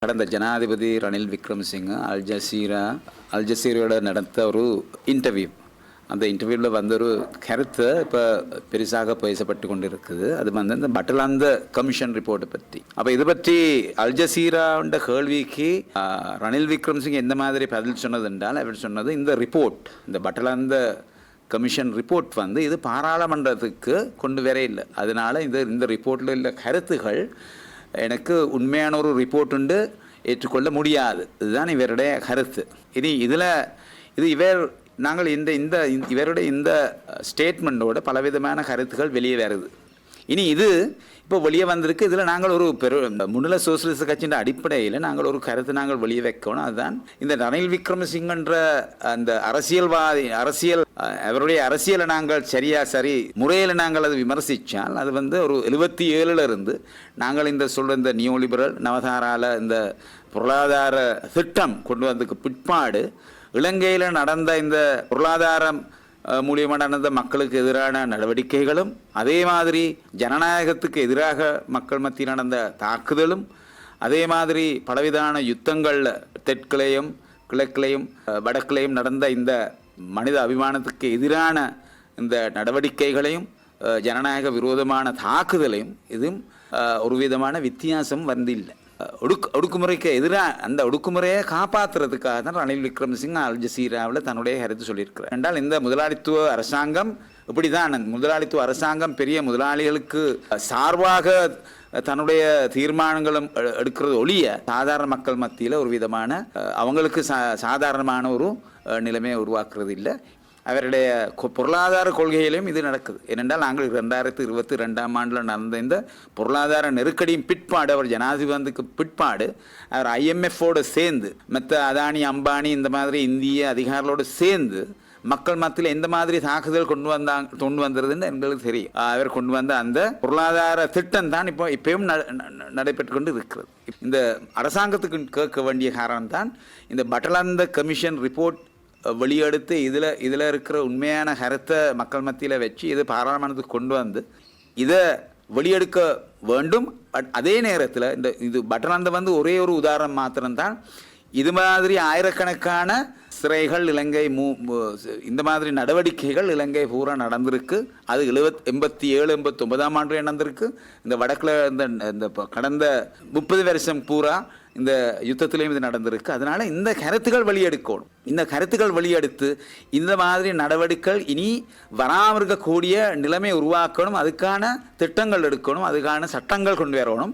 கடந்த ஜனாதிபதி ரணில் விக்ரமசிங்க அல்ஜசீரோட நடத்த ஒரு இன்டர்வியூ. அந்த இன்டர்வியூவில் வந்த ஒரு கருத்து இப்போ பெருசாக பேசப்பட்டு கொண்டு இருக்குது. அது வந்து இந்த பட்டலாந்த கமிஷன் ரிப்போர்ட்டை பற்றி. அப்போ இது பற்றி அல்ஜசீராண்ட கேள்விக்கு ரணில் விக்ரமசிங்க எந்த மாதிரி பதில் சொன்னது என்றால், அவர் சொன்னது இந்த ரிப்போர்ட், இந்த பட்டலாந்த கமிஷன் ரிப்போர்ட் வந்து இது பாராளுமன்றத்துக்கு கொண்டு வர இல்லை. அதனால் இந்த ரிப்போர்ட்டில் உள்ள கருத்துகள் எனக்கு உண்மையான ஒரு ரிப்போர்ட் உண்டு ஏற்றுக்கொள்ள முடியாது. இதுதான் இவருடைய கருத்து. நாங்கள் இவருடைய இந்த ஸ்டேட்மெண்ட்டோட பலவிதமான கருத்துக்கள் வெளியே வருது. இது இப்போ வெளியே வந்திருக்கு. இதில் நாங்கள் ஒரு முன்னிலை சோசியலிச கட்சியின் அடிப்படையில் நாங்கள் ஒரு கருத்து நாங்கள் வெளியே வைக்கணும். அதுதான் இந்த ரணில் விக்ரமசிங்கன்ற அந்த அவருடைய அரசியலை நாங்கள் சரி முறையில் நாங்கள் அதை விமர்சித்தால் அது வந்து ஒரு 77 இருந்து நாங்கள் இந்த நியூ லிபரல் நவதாரால இந்த பொருளாதார திட்டம் கொண்டு வந்ததுக்கு பிற்பாடு இலங்கையில் நடந்த இந்த பொருளாதாரம் மூலியமாக நடந்த மக்களுக்கு எதிரான நடவடிக்கைகளும், அதே மாதிரி ஜனநாயகத்துக்கு எதிராக மக்கள் மத்தியில் நடந்த தாக்குதலும், அதே மாதிரி பலவிதான யுத்தங்கள் தெற்கிலையும் கிழக்கிலையும் வடக்கிலையும் நடந்த இந்த மனித அபிமானத்துக்கு எதிரான இந்த நடவடிக்கைகளையும் ஜனநாயக விரோதமான தாக்குதலையும் இதுவும் ஒரு விதமான வித்தியாசம் வந்தில்லை. ஒடுக்குமுறைக்கு எதிராக அந்த ஒடுக்குமுறையை காப்பாற்றுறதுக்காக தான் ரணில் விக்ரமசிங்க அல்ஜசீராவில் தன்னுடைய கருத்து சொல்லியிருக்கிறார். என்றால் இந்த முதலாளித்துவ அரசாங்கம் இப்படி தான், முதலாளித்துவ அரசாங்கம் பெரிய முதலாளிகளுக்கு சார்பாக தன்னுடைய தீர்மானங்களும் எடுக்கிறது ஒழிய சாதாரண மக்கள் மத்தியில் ஒரு விதமான அவங்களுக்கு சாதாரணமான ஒரு நிலைமையை உருவாக்குறது இல்லை. அவருடைய பொருளாதார கொள்கையிலும் இது நடக்குது. ஏனென்றால் நாங்கள் 2022ஆம் ஆண்டில் நடந்த இந்த பொருளாதார நெருக்கடியும் பிற்பாடு, அவர் ஜனாதிபதிக்கு பிற்பாடு அவர் IMFோடு சேர்ந்து மற்ற அதானி அம்பானி இந்த மாதிரி இந்திய அதிகாரிகளோடு சேர்ந்து மக்கள் மத்தியில் எந்த மாதிரி தாக்குதல் கொண்டு வந்ததுன்னு எங்களுக்கு தெரியும். அவர் கொண்டு வந்த அந்த பொருளாதார திட்டம் தான் இப்பயும் நடைபெற்று கொண்டு இருக்கிறது. இந்த அரசாங்கத்துக்கு கேட்க வேண்டிய காரணம் தான் இந்த பட்டலாந்த கமிஷன் ரிப்போர்ட் வெளியெடுத்து இதில் இருக்கிற உண்மையான கருத்தை மக்கள் மத்தியில் வச்சு இது பாராளுமன்றத்துக்கு கொண்டு வந்து இதை வெளியெடுக்க வேண்டும். அதே நேரத்தில் இது பட்டலாந்த வந்து ஒரே ஒரு உதாரணம் மாத்திரம்தான். இது மாதிரி ஆயிரக்கணக்கான சிறைகள் இலங்கை இந்த மாதிரி நடவடிக்கைகள் இலங்கை பூரா நடந்திருக்கு. அது 87, 89ஆம் ஆண்டு நடந்திருக்கு. இந்த வடக்கில் இந்த கடந்த 30 வருஷம் பூரா இந்த யுத்தத்திலையும் இது நடந்திருக்கு. அதனால இந்த கருத்துக்கள் வெளியெடுக்கணும். இந்த கருத்துக்கள் வெளியெடுத்து இந்த மாதிரி நடவடிக்கைகள் இனி வராமல் இருக்கக்கூடிய நிலைமை உருவாக்கணும். அதுக்கான திட்டங்கள் எடுக்கணும். அதுக்கான சட்டங்கள் கொண்டு வரணும்.